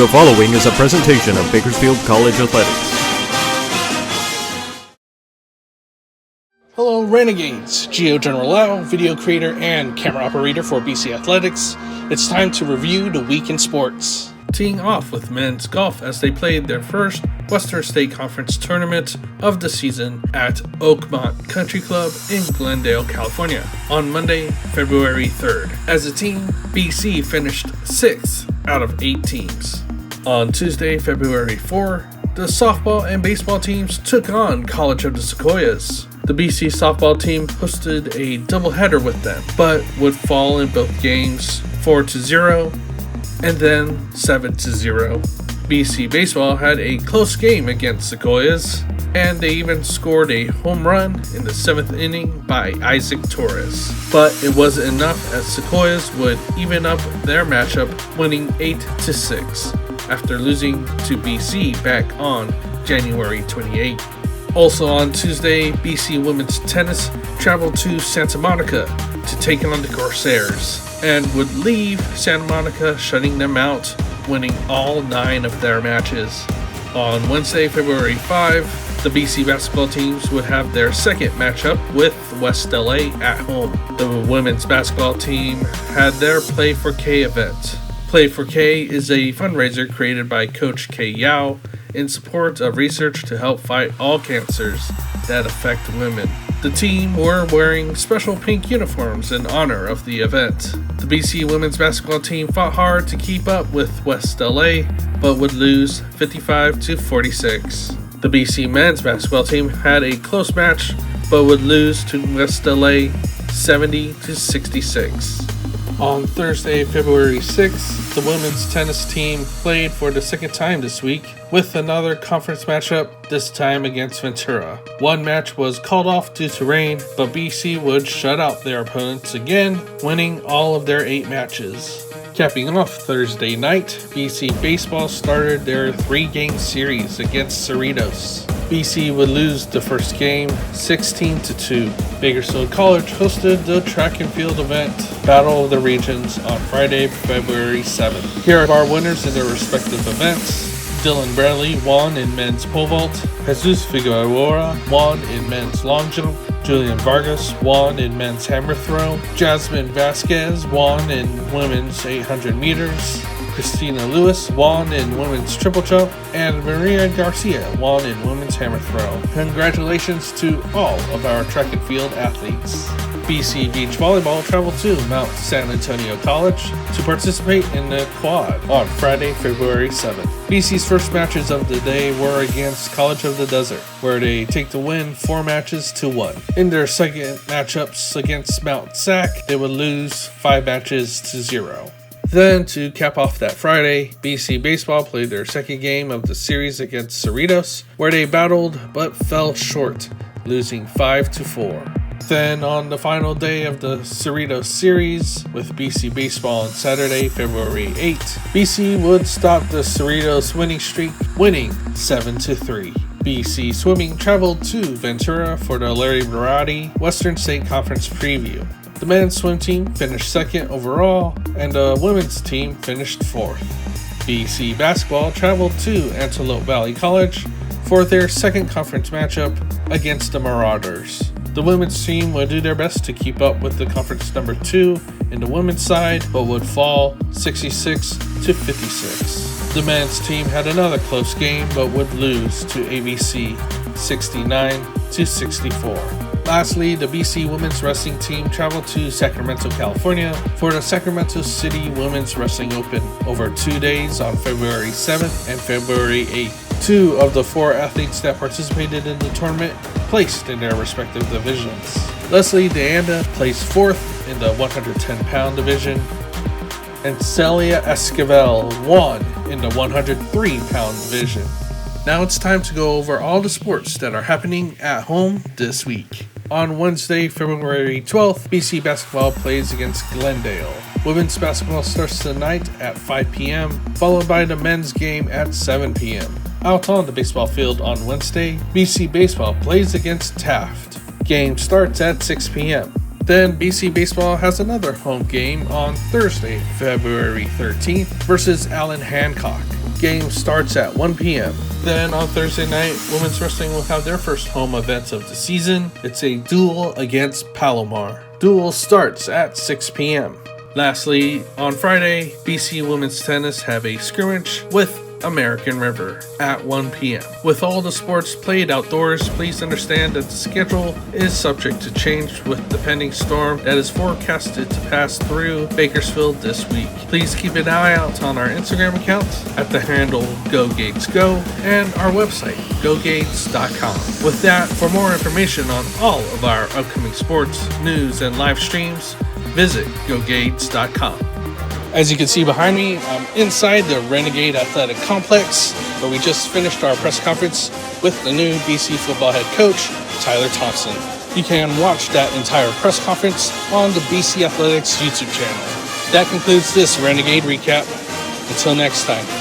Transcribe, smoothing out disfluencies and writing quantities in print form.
The following is a presentation of Bakersfield College Athletics. Hello Renegades, Geo Generalao, video creator and camera operator for BC Athletics. It's time to review the week in sports. Teeing off with men's golf as they played their first Western State Conference tournament of the season at Oakmont Country Club in Glendale, California on Monday, February 3rd. As a team, BC finished 6th out of 8 teams. On Tuesday, February 4, the softball and baseball teams took on College of the Sequoias. The BC softball team hosted a doubleheader with them, but would fall in both games 4-0 and then 7-0. BC baseball had a close game against Sequoias, and they even scored a home run in the 7th inning by Isaac Torres. But it wasn't enough, as Sequoias would even up their matchup, winning 8-6 after losing to BC back on January 28. Also on Tuesday, BC women's tennis traveled to Santa Monica to take on the Corsairs and would leave Santa Monica shutting them out, winning all 9 of their matches. On Wednesday, February 5, the BC basketball teams would have their second matchup with West LA at home. The women's basketball team had their Play for K event. Play for K is a fundraiser created by Coach K. Yao in support of research to help fight all cancers that affect women. The team were wearing special pink uniforms in honor of the event. The BC women's basketball team fought hard to keep up with West LA, but would lose 55-46. The BC men's basketball team had a close match, but would lose to West LA 70-66. On Thursday, February 6th, the women's tennis team played for the second time this week with another conference matchup, this time against Ventura. One match was called off due to rain, but BC would shut out their opponents again, winning all of their 8 matches. Capping off Thursday night, BC baseball started their 3-game series against Cerritos. BC would lose the first game 16-2. Bakersfield College hosted the track and field event Battle of the Regions on Friday, February 7th. Here are our winners in their respective events. Dylan Bradley won in men's pole vault. Jesus Figueroa won in men's long jump. Julian Vargas won in men's hammer throw. Jasmine Vasquez won in women's 800 meters. Christina Lewis won in women's triple jump, and Maria Garcia won in women's hammer throw. Congratulations to all of our track and field athletes. BC Beach Volleyball traveled to Mount San Antonio College to participate in the quad on Friday, February 7th. BC's first matches of the day were against College of the Desert, where they take the win 4-1. In their second matchups against Mount Sac, they would lose 5-0. Then, to cap off that Friday, BC Baseball played their second game of the series against Cerritos, where they battled but fell short, losing 5-4. Then, on the final day of the Cerritos series, with BC Baseball on Saturday, February 8th, BC would stop the Cerritos winning streak, winning 7-3. BC Swimming traveled to Ventura for the Larry Baratti Western State Conference preview. The men's swim team finished 2nd overall, and the women's team finished 4th. BC basketball traveled to Antelope Valley College for their second conference matchup against the Marauders. The women's team would do their best to keep up with the conference number 2 in the women's side, but would fall 66-56. The men's team had another close game, but would lose to ABC 69-64. Lastly, the BC women's wrestling team traveled to Sacramento, California for the Sacramento City Women's Wrestling Open over 2 days on February 7th and February 8th. 2 of the 4 athletes that participated in the tournament placed in their respective divisions. Leslie Deanda placed 4th in the 110-pound division, and Celia Esquivel won in the 103-pound division. Now it's time to go over all the sports that are happening at home this week. On Wednesday, February 12th, BC basketball plays against Glendale. Women's basketball starts tonight at 5 p.m., followed by the men's game at 7 p.m. Out on the baseball field on Wednesday, BC baseball plays against Taft. Game starts at 6 p.m. Then BC Baseball has another home game on Thursday, February 13th versus Allen Hancock. Game starts at 1 p.m. Then on Thursday night, women's wrestling will have their first home event of the season. It's a duel against Palomar. Duel starts at 6 p.m. Lastly, on Friday, BC women's tennis have a scrimmage with American River at 1 p.m. With all the sports played outdoors, please understand that the schedule is subject to change with the pending storm that is forecasted to pass through Bakersfield this week. Please keep an eye out on our Instagram account at the handle GoGatesGo and our website, GoGates.com. With that, for more information on all of our upcoming sports, news, and live streams, visit GoGates.com. As you can see behind me, I'm inside the Renegade Athletic Complex, where we just finished our press conference with the new BC football head coach, Tyler Thompson. You can watch that entire press conference on the BC Athletics YouTube channel. That concludes this Renegade Recap. Until next time.